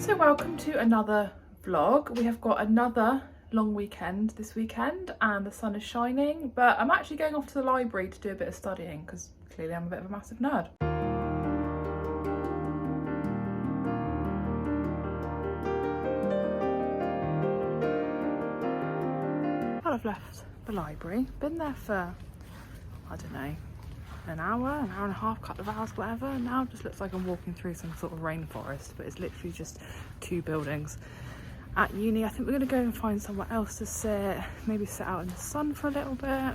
So welcome to another vlog. We have got another long weekend this weekend and the sun is shining, but I'm actually going off to the library to do a bit of studying because clearly I'm a bit of a massive nerd. I've left the library, been there for, I don't know, an hour and a half, couple of hours, whatever. And now it just looks like I'm walking through some sort of rainforest, but it's literally just two buildings. At uni, I think we're going to go and find somewhere else to sit, maybe sit out in the sun for a little bit.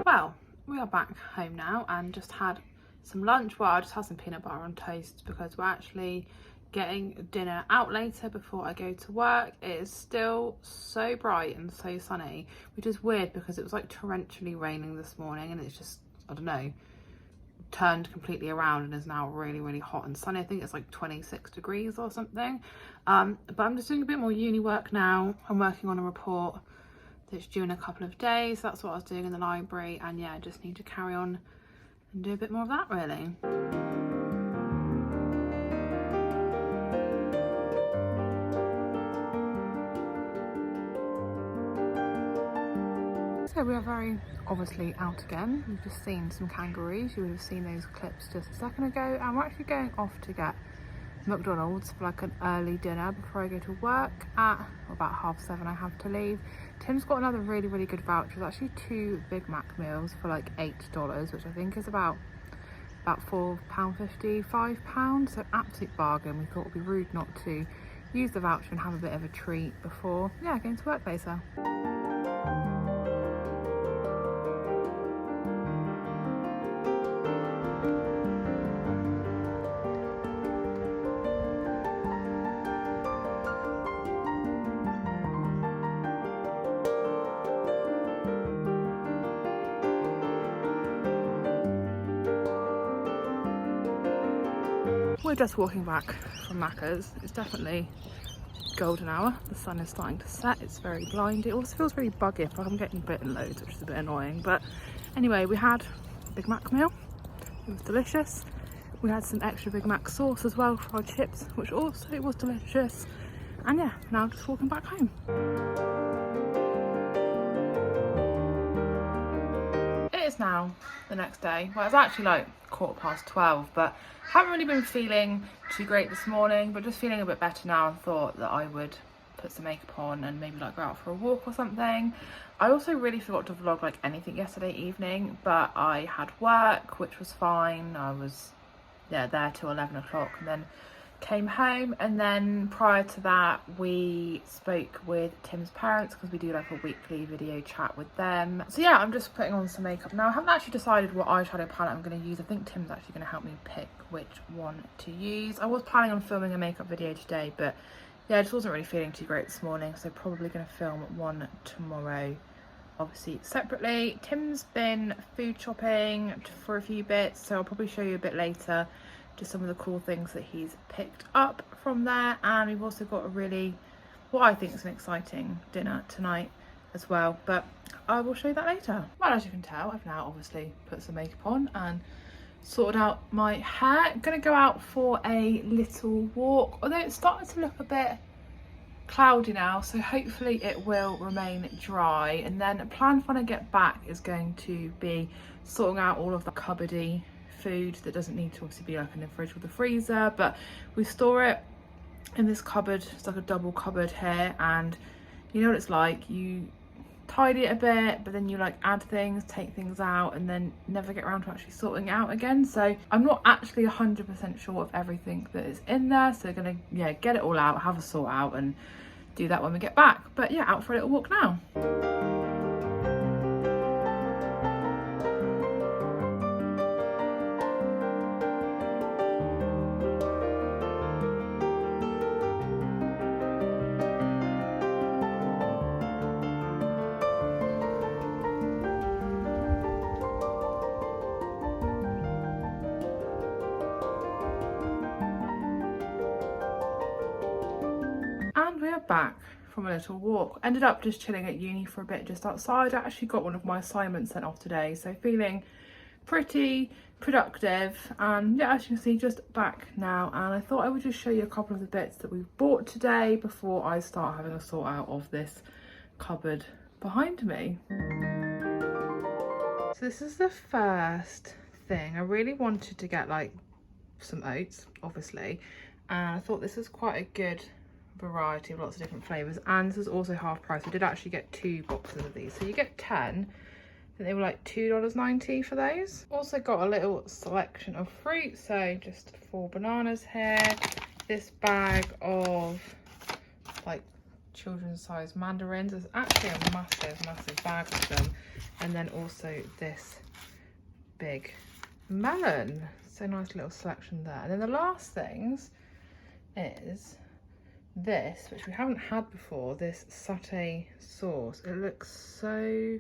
Well, we are back home now and just had some lunch. Well, I just had some peanut butter on toast because we're actually getting dinner out later before I go to work. It is still so bright and so sunny, which is weird because it was like torrentially raining this morning and it's just, I don't know, turned completely around and is now really hot and sunny. I think it's like 26 degrees or something. But I'm just doing a bit more uni work now. I'm working on a report that's due in a couple of days. That's what I was doing in the library, and yeah, I just need to carry on and do a bit more of that really. So we are very obviously out again. We've just seen some kangaroos. You would have seen those clips just a second ago, and we're actually going off to get McDonald's for like an early dinner before I go to work at about 7:30. I have to leave. Tim's got another really good voucher. It's actually 2 Big Mac meals for like $8, which I think is about £4.50, £5, so absolute bargain. We thought it would be rude not to use the voucher and have a bit of a treat before going to work later. We're just walking back from Macca's. It's definitely golden hour. The sun is starting to set. It's very blinding. It also feels really buggy. I feel like I'm getting bitten loads, which is a bit annoying. But anyway, we had a Big Mac meal. It was delicious. We had some extra Big Mac sauce as well for our chips, which also was delicious. And yeah, now just walking back home. It is now the next day. Well, it's actually like 12:15, but haven't really been feeling too great this morning, but just feeling a bit better now, and thought that I would put some makeup on and maybe like go out for a walk or something. I also really forgot to vlog like anything yesterday evening, but I had work, which was fine. I was there till 11 o'clock and then came home, and then prior to that we spoke with Tim's parents because we do like a weekly video chat with them. So yeah, I'm just putting on some makeup now. I haven't actually decided what eyeshadow palette I'm going to use. I think Tim's actually going to help me pick which one to use. I was planning on filming a makeup video today, but yeah, I just wasn't really feeling too great this morning, so probably going to film one tomorrow, obviously separately. Tim's been food shopping for a few bits, so I'll probably show you a bit later just some of the cool things that he's picked up from there. And we've also got a really, what I think is an exciting dinner tonight as well, but I will show you that later. Well, as you can tell, I've now obviously put some makeup on and sorted out my hair. I'm gonna go out for a little walk, although it's starting to look a bit cloudy now, so hopefully it will remain dry. And then the plan when I get back is going to be sorting out all of the cupboardy food that doesn't need to obviously be like in the fridge or the freezer, but we store it in this cupboard. It's like a double cupboard here, and you know what it's like, you tidy it a bit but then you like add things, take things out, and then never get around to actually sorting it out again. So I'm not actually 100% sure of everything that is in there, so gonna get it all out, have a sort out and do that when we get back. But yeah, out for a little walk now. And we are back from a little walk. Ended up just chilling at uni for a bit just outside. I actually got one of my assignments sent off today, so feeling pretty productive. And yeah, as you can see, just back now, and I thought I would just show you a couple of the bits that we've bought today before I start having a sort out of this cupboard behind me. So this is the first thing. I really wanted to get like some oats, obviously, and I thought this was quite a good variety of lots of different flavors, and this is also half price. I did actually get 2 boxes of these, so you get 10. And they were like $2.90 for those. Also got a little selection of fruit, so just 4 bananas here, this bag of like children's size mandarins. There's actually a massive bag of them, and then also this big melon. So nice little selection there. And then the last things is this, which we haven't had before, this satay sauce. It looks so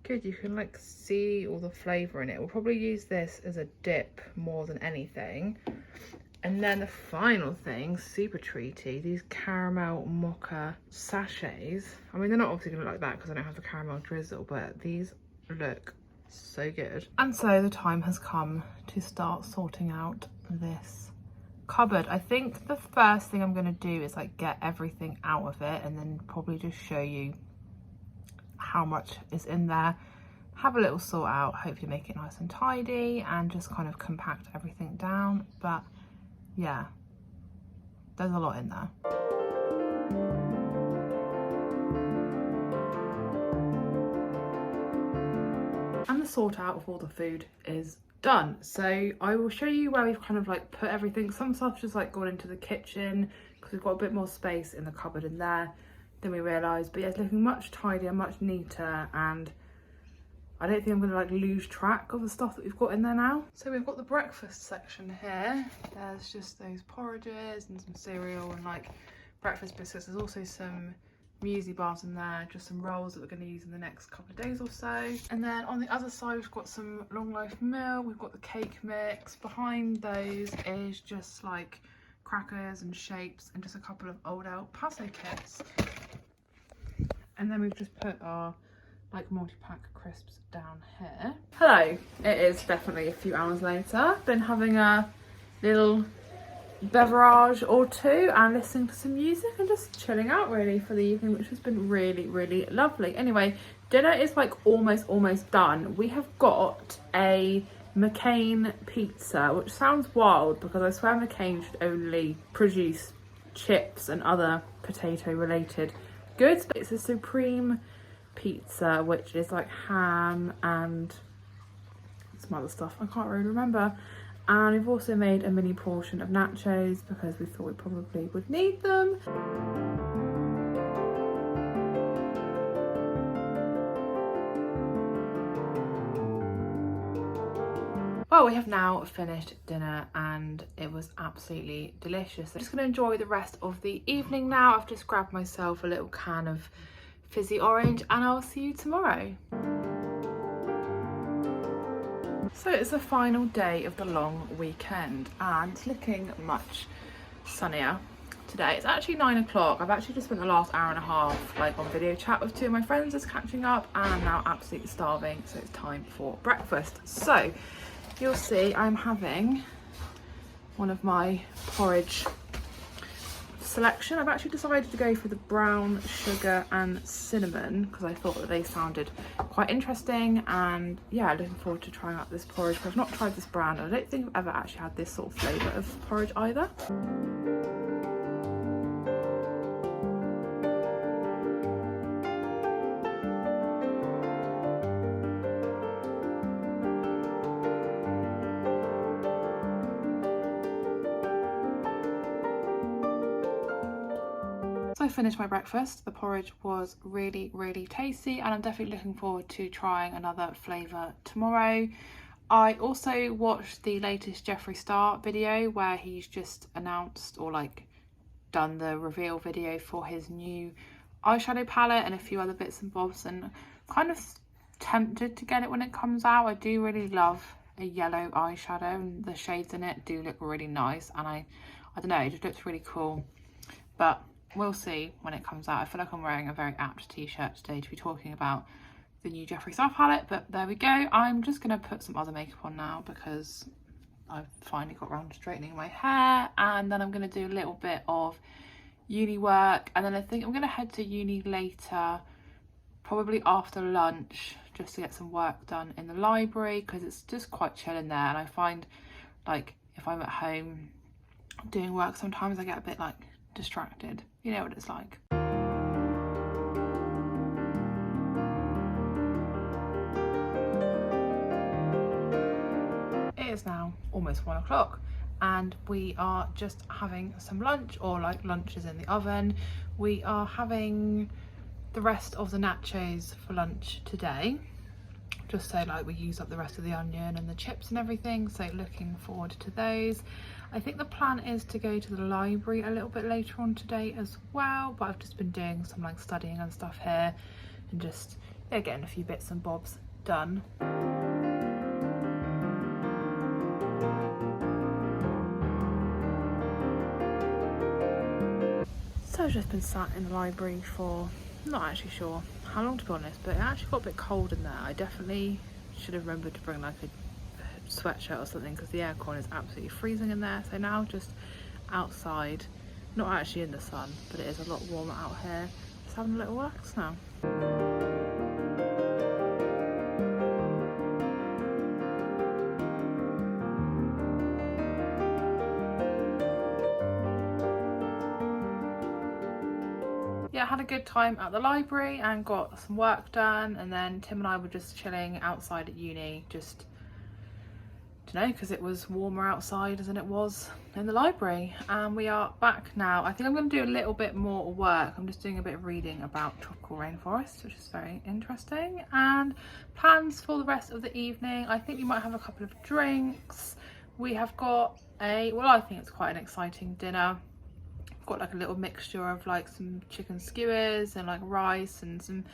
good. You can like see all the flavour in it. We'll probably use this as a dip more than anything. And then the final thing, super treaty, these caramel mocha sachets. I mean, they're not obviously going to look like that because I don't have the caramel drizzle, but these look so good. And so the time has come to start sorting out this cupboard. I think the first thing I'm going to do is like get everything out of it, and then probably just show you how much is in there, have a little sort out, hopefully make it nice and tidy, and just kind of compact everything down. But yeah, there's a lot in there. And the sort out of all the food is done. So I will show you where we've kind of like put everything. Some stuff's just like gone into the kitchen because we've got a bit more space in the cupboard in there than we realised. But yeah, it's looking much tidier, much neater, and I don't think I'm going to like lose track of the stuff that we've got in there now. So we've got the breakfast section here. There's just those porridges and some cereal and like breakfast biscuits. There's also some muesli bars in there, just some rolls that we're going to use in the next couple of days or so. And then on the other side we've got some long life milk, we've got the cake mix. Behind those is just like crackers and shapes and just a couple of old El Paso kits. And then we've just put our like multi-pack crisps down here. Hello, it is definitely a few hours later. Been having a little beverage or two and listening to some music and just chilling out really for the evening, which has been really lovely. Anyway, dinner is like almost done. We have got a McCain pizza, which sounds wild because I swear McCain should only produce chips and other potato related goods, but it's a supreme pizza, which is like ham and some other stuff I can't really remember. And we've also made a mini portion of nachos because we thought we probably would need them. Well, we have now finished dinner and it was absolutely delicious. I'm just going to enjoy the rest of the evening now. I've just grabbed myself a little can of fizzy orange and I'll see you tomorrow. So it's the final day of the long weekend and it's looking much sunnier today. It's actually 9 o'clock. I've actually just spent the last hour and a half like on video chat with 2 of my friends just catching up, and I'm now absolutely starving, so it's time for breakfast. So you'll see I'm having one of my porridge selection. I've actually decided to go for the brown sugar and cinnamon because I thought that they sounded quite interesting, and yeah, looking forward to trying out this porridge. I've not tried this brand. I don't think I've ever actually had this sort of flavour of porridge either. So I finished my breakfast. The porridge was really tasty and I'm definitely looking forward to trying another flavour tomorrow. I also watched the latest Jeffree Star video where he's just announced or like done the reveal video for his new eyeshadow palette and a few other bits and bobs, and kind of tempted to get it when it comes out. I do really love a yellow eyeshadow and the shades in it do look really nice, and I don't know, it just looks really cool. But we'll see when it comes out. I feel like I'm wearing a very apt t-shirt today to be talking about the new Jeffree Star palette, but there we go. I'm just going to put some other makeup on now because I've finally got around to straightening my hair, and then I'm going to do a little bit of uni work, and then I think I'm going to head to uni later, probably after lunch, just to get some work done in the library because it's just quite chill in there. And I find like if I'm at home doing work, sometimes I get a bit like distracted. You know what it's like. It is now almost 1 o'clock and we are just having some lunch, or like lunch is in the oven. We are having the rest of the nachos for lunch today, just so like we use up the rest of the onion and the chips and everything, so looking forward to those. I think the plan is to go to the library a little bit later on today as well, but I've just been doing some like studying and stuff here and just getting a few bits and bobs done. So I've just been sat in the library for, I'm not actually sure how long to be honest, but it actually got a bit cold in there. I definitely should have remembered to bring like a sweatshirt or something because the aircon is absolutely freezing in there. So now just outside, not actually in the sun, but it is a lot warmer out here. Just having a little relax now. Yeah, I had a good time at the library and got some work done, and then Tim and I were just chilling outside at uni, just, you know, because it was warmer outside than it was in the library. And we are back now. I think I'm going to do a little bit more work. I'm just doing a bit of reading about tropical rainforests, which is very interesting, and plans for the rest of the evening. I think we might have a couple of drinks. We have got a, well, I think it's quite an exciting dinner. Got like a little mixture of like some chicken skewers and like rice and some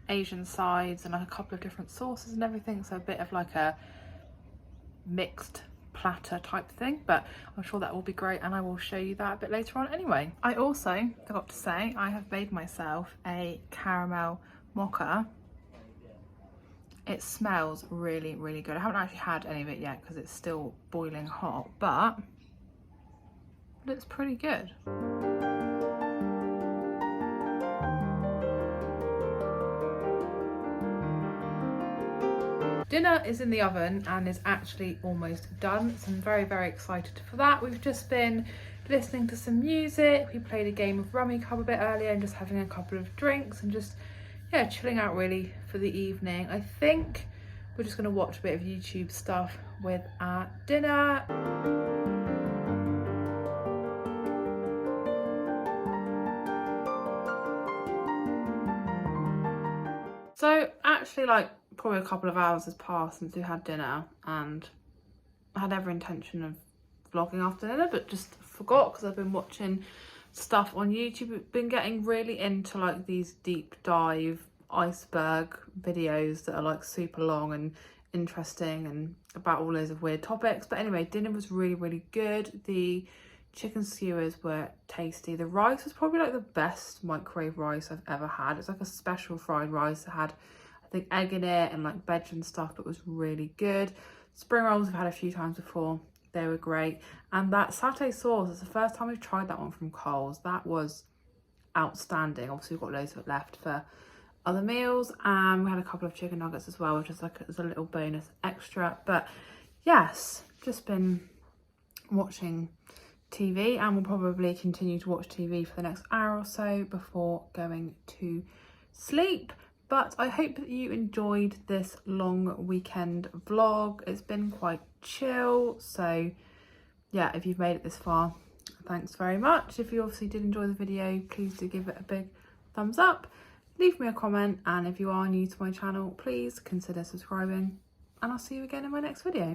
Asian sides and like a couple of different sauces and everything, so a bit of like a mixed platter type thing, but I'm sure that will be great and I will show you that a bit later on. Anyway, I also forgot to say I have made myself a caramel mocha. It smells really good. I haven't actually had any of it yet because it's still boiling hot, but it looks pretty good. Dinner is in the oven and is actually almost done, so I'm very excited for that. We've just been listening to some music. We played a game of Rummy Cub a bit earlier and just having a couple of drinks and just, yeah, chilling out really for the evening. I think we're just going to watch a bit of YouTube stuff with our dinner. So actually, like, probably a couple of hours has passed since we had dinner, and I had every intention of vlogging after dinner but just forgot because I've been watching stuff on YouTube. I've been getting really into like these deep dive iceberg videos that are like super long and interesting and about all those of weird topics. But anyway, dinner was really good. The chicken skewers were tasty. The rice was probably like the best microwave rice I've ever had. It's like a special fried rice that had, I think, egg in it and like veg and stuff, but was really good. Spring rolls I've had a few times before. They were great. And that satay sauce, it's the first time we've tried that one from Coles. That was outstanding. Obviously we've got loads of it left for other meals, and we had a couple of chicken nuggets as well, which is like as a little bonus extra. But yes, just been watching TV, and we'll probably continue to watch TV for the next hour or so before going to sleep. But I hope that you enjoyed this long weekend vlog. It's been quite chill, so yeah, if you've made it this far, thanks very much. If you obviously did enjoy the video, please do give it a big thumbs up, leave me a comment, and if you are new to my channel, please consider subscribing, and I'll see you again in my next video.